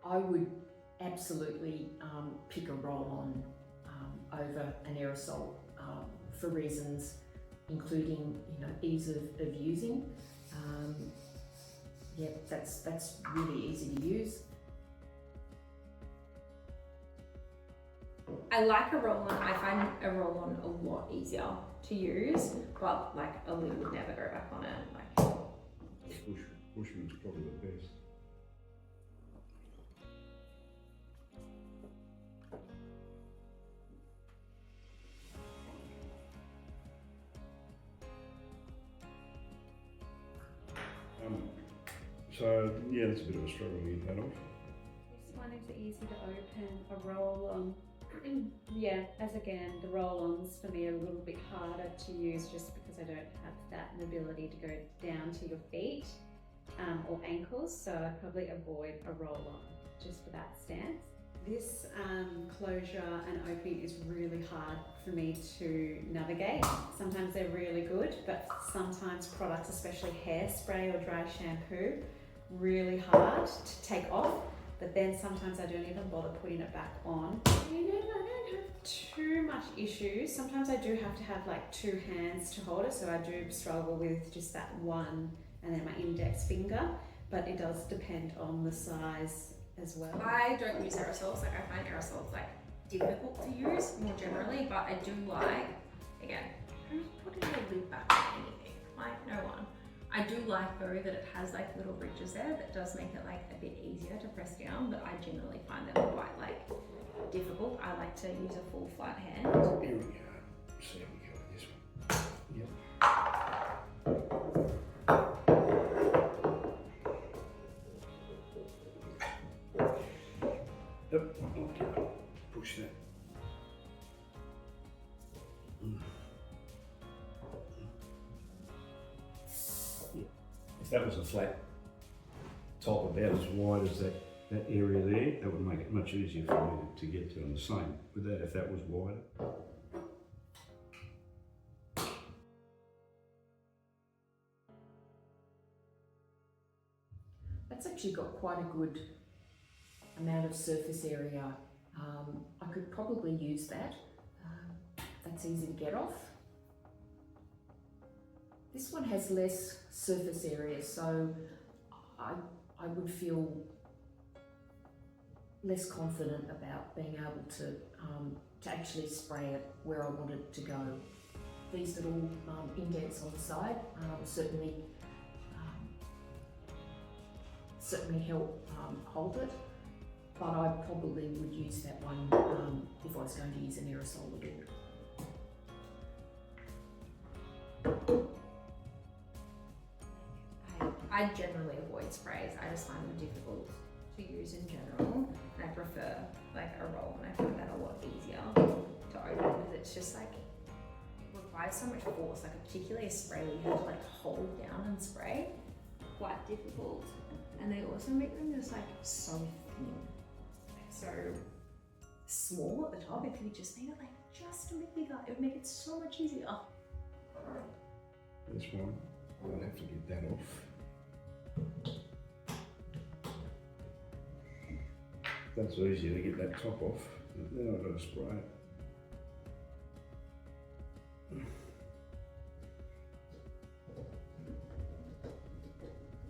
I would absolutely pick a roll-on over an aerosol for reasons including ease of using. Yeah, that's really easy to use. I like a roll-on. I find a roll-on a lot easier to use, but like a lid would never go back on it. Like Bushman's probably the best. So yeah, that's a bit of a struggle to get that off. This one is easy to open, a roll-on. Yeah, as again, the roll-ons for me are a little bit harder to use just because I don't have that mobility to go down to your feet or ankles, so I'd probably avoid a roll-on just for that stance. This closure and opening is really hard for me to navigate. Sometimes they're really good, but sometimes products, especially hairspray or dry shampoo, really hard to take off. But then sometimes I don't even bother putting it back on. I don't have too much issues. Sometimes I do have to have like two hands to hold it, so I do struggle with just that one and then my index finger, but it does depend on the size as well. I don't use aerosols. Like I find aerosols like difficult to use more generally, but I do like, again, who's putting a lid back on anything? Like no one. I do like though that it has like little ridges there that does make it like a bit easier to press down, but I generally find them quite like difficult. I like to use a full flat hand. Here we go. See how we go with this one. Yep. Yep. Okay. Push that. If that was a flat top about as wide as that area there, that would make it much easier for me to get to. And the same with that if that was wider. That's actually got quite a good amount of surface area. I could probably use that. That's easy to get off. This one has less surface area, so I would feel less confident about being able to actually spray it where I want it to go. These little indents on the side certainly help hold it, but I probably would use that one if I was going to use an aerosol again. I generally avoid sprays. I just find them difficult to use in general. And I prefer like a roll, and I find that a lot easier to open because it's just like, it requires so much force, like particularly a spray where you have to like hold down and spray. Quite difficult. And they also make them just like so thin, like so small at the top. If you just made it like just a bit bigger, it would make it so much easier. This one, I'll have to get that off. That's easier to get that top off. Then I've got to spray it.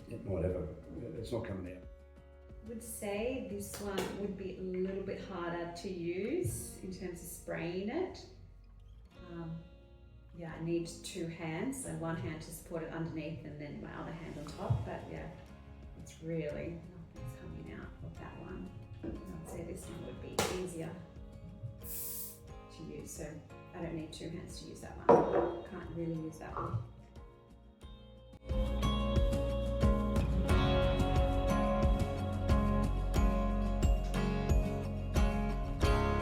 It might have it's not coming out. I would say this one would be a little bit harder to use in terms of spraying it. Yeah, I need two hands, so one hand to support it underneath and then my other hand on top, but yeah, it's really, nothing's coming out of that one. I'd say this one would be easier to use, so I don't need two hands to use that one. Can't really use that one.